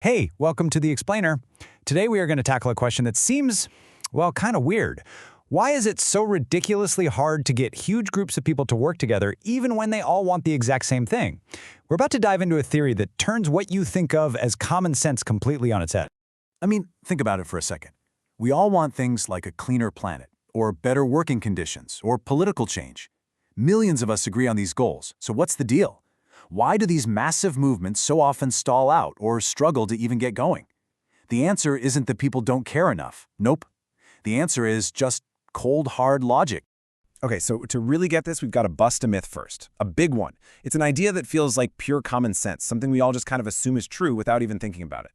Hey, welcome to The Explainer. Today we are going to tackle a question that seems, well, kind of weird. Why is it so ridiculously hard to get huge groups of people to work together even when they all want the exact same thing? We're about to dive into a theory that turns what you think of as common sense completely on its head. Think about it for a second. We all want things like a cleaner planet, or better working conditions, or political change. Millions of us agree on these goals, so what's the deal? Why do these massive movements so often stall out or struggle to even get going? The answer isn't that people don't care enough. Nope. The answer is just cold, hard logic. Okay, so to really get this, we've got to bust a myth first. A big one. It's an idea that feels like pure common sense, something we all just kind of assume is true without even thinking about it.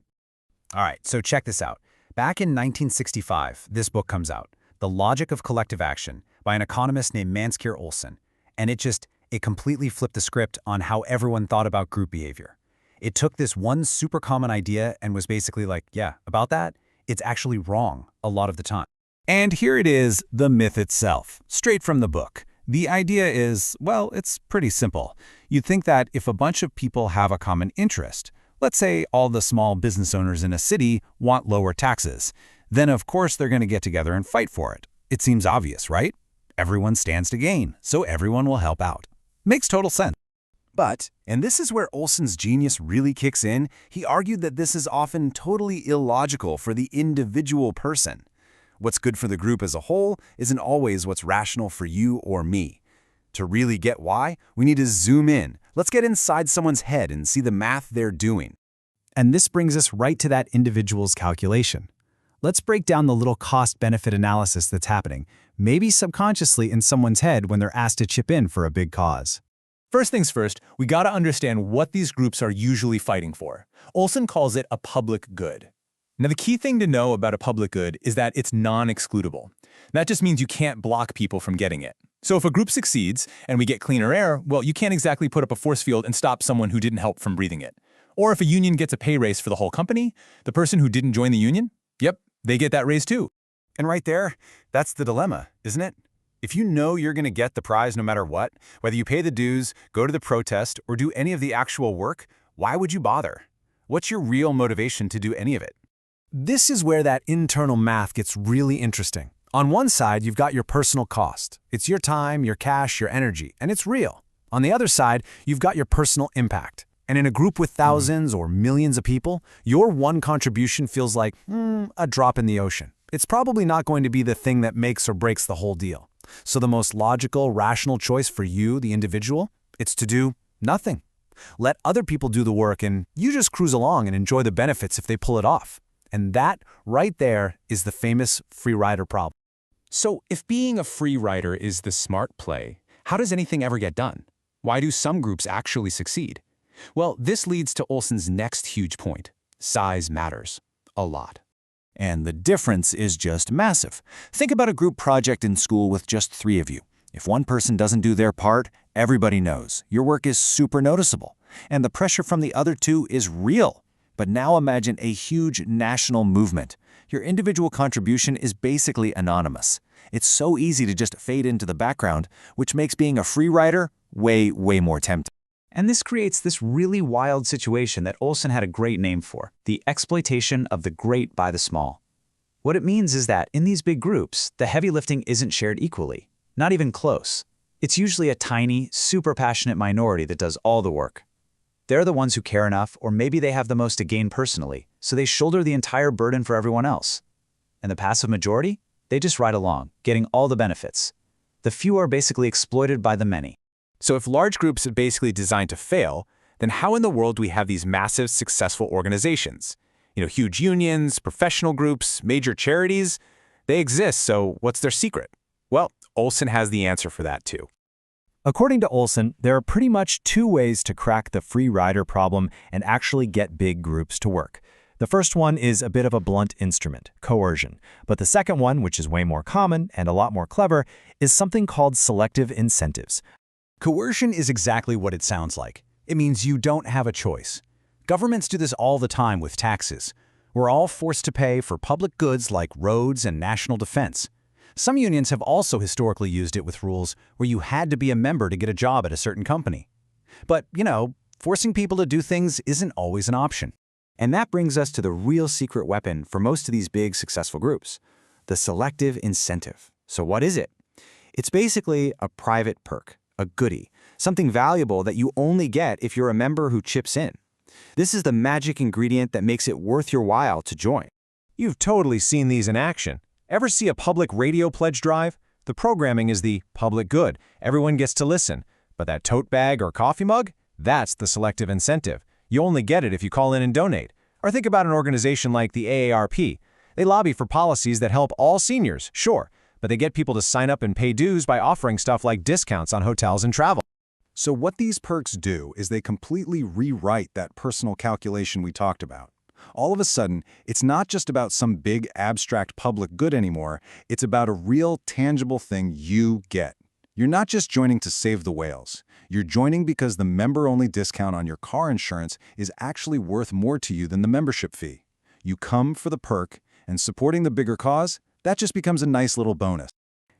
All right, so check this out. Back in 1965, this book comes out, The Logic of Collective Action, by an economist named Mancur Olson. And it completely flipped the script on how everyone thought about group behavior. It took this one super common idea and was basically like, yeah, about that, it's actually wrong a lot of the time. And here it is, the myth itself, straight from the book. The idea is, well, it's pretty simple. You think that if a bunch of people have a common interest, let's say all the small business owners in a city want lower taxes, then of course they're going to get together and fight for it. It seems obvious, right? Everyone stands to gain, so everyone will help out. Makes total sense. But, and this is where Olson's genius really kicks in, he argued that this is often totally illogical for the individual person. What's good for the group as a whole isn't always what's rational for you or me. To really get why, we need to zoom in. Let's get inside someone's head and see the math they're doing. And this brings us right to that individual's calculation. Let's break down the little cost-benefit analysis that's happening, maybe subconsciously in someone's head when they're asked to chip in for a big cause. First things first, we gotta understand what these groups are usually fighting for. Olson calls it a public good. Now, the key thing to know about a public good is that it's non-excludable. That just means you can't block people from getting it. So if a group succeeds and we get cleaner air, well, you can't exactly put up a force field and stop someone who didn't help from breathing it. Or if a union gets a pay raise for the whole company, the person who didn't join the union, yep, they get that raise too. And right there, that's the dilemma, isn't it? If you know you're going to get the prize no matter what, whether you pay the dues, go to the protest, or do any of the actual work, why would you bother? What's your real motivation to do any of it? This is where that internal math gets really interesting. On one side, you've got your personal cost. It's your time, your cash, your energy, and it's real. On the other side, you've got your personal impact. And in a group with thousands or millions of people, your one contribution feels like, a drop in the ocean. It's probably not going to be the thing that makes or breaks the whole deal. So the most logical, rational choice for you, the individual, it's to do nothing. Let other people do the work and you just cruise along and enjoy the benefits if they pull it off. And that, right there, is the famous free rider problem. So if being a free rider is the smart play, how does anything ever get done? Why do some groups actually succeed? Well, this leads to Olson's next huge point. Size matters. A lot. And the difference is just massive. Think about a group project in school with just 3 of you. If one person doesn't do their part, everybody knows. Your work is super noticeable. And the pressure from the other 2 is real. But now imagine a huge national movement. Your individual contribution is basically anonymous. It's so easy to just fade into the background, which makes being a free rider way, way more tempting. And this creates this really wild situation that Olson had a great name for, the exploitation of the great by the small. What it means is that in these big groups, the heavy lifting isn't shared equally, not even close. It's usually a tiny, super passionate minority that does all the work. They're the ones who care enough, or maybe they have the most to gain personally, so they shoulder the entire burden for everyone else. And the passive majority? They just ride along, getting all the benefits. The few are basically exploited by the many. So if large groups are basically designed to fail, then how in the world do we have these massive, successful organizations? Huge unions, professional groups, major charities? They exist, so what's their secret? Well, Olson has the answer for that too. According to Olson, there are pretty much 2 ways to crack the free rider problem and actually get big groups to work. The first one is a bit of a blunt instrument, coercion. But the second one, which is way more common and a lot more clever, is something called selective incentives. Coercion is exactly what it sounds like. It means you don't have a choice. Governments do this all the time with taxes. We're all forced to pay for public goods like roads and national defense. Some unions have also historically used it with rules where you had to be a member to get a job at a certain company. But, forcing people to do things isn't always an option. And that brings us to the real secret weapon for most of these big successful groups, the selective incentive. So what is it? It's basically a private perk, a goodie, something valuable that you only get if you're a member who chips in. This is the magic ingredient that makes it worth your while to join. You've totally seen these in action. Ever see a public radio pledge drive? The programming is the public good. Everyone gets to listen. But that tote bag or coffee mug? That's the selective incentive. You only get it if you call in and donate. Or think about an organization like the AARP. They lobby for policies that help all seniors, sure, but they get people to sign up and pay dues by offering stuff like discounts on hotels and travel. So what these perks do is they completely rewrite that personal calculation we talked about. All of a sudden, it's not just about some big abstract public good anymore, it's about a real tangible thing you get. You're not just joining to save the whales. You're joining because the member-only discount on your car insurance is actually worth more to you than the membership fee. You come for the perk, and supporting the bigger cause, that just becomes a nice little bonus.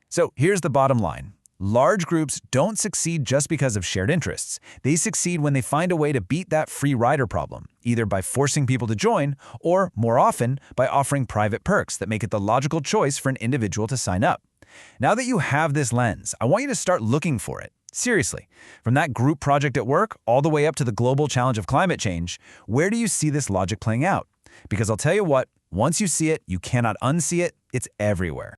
So here's the bottom line. Large groups don't succeed just because of shared interests. They succeed when they find a way to beat that free rider problem, either by forcing people to join or, more often, by offering private perks that make it the logical choice for an individual to sign up. Now that you have this lens, I want you to start looking for it. Seriously, from that group project at work all the way up to the global challenge of climate change, where do you see this logic playing out? Because I'll tell you what, once you see it, you cannot unsee it. It's everywhere.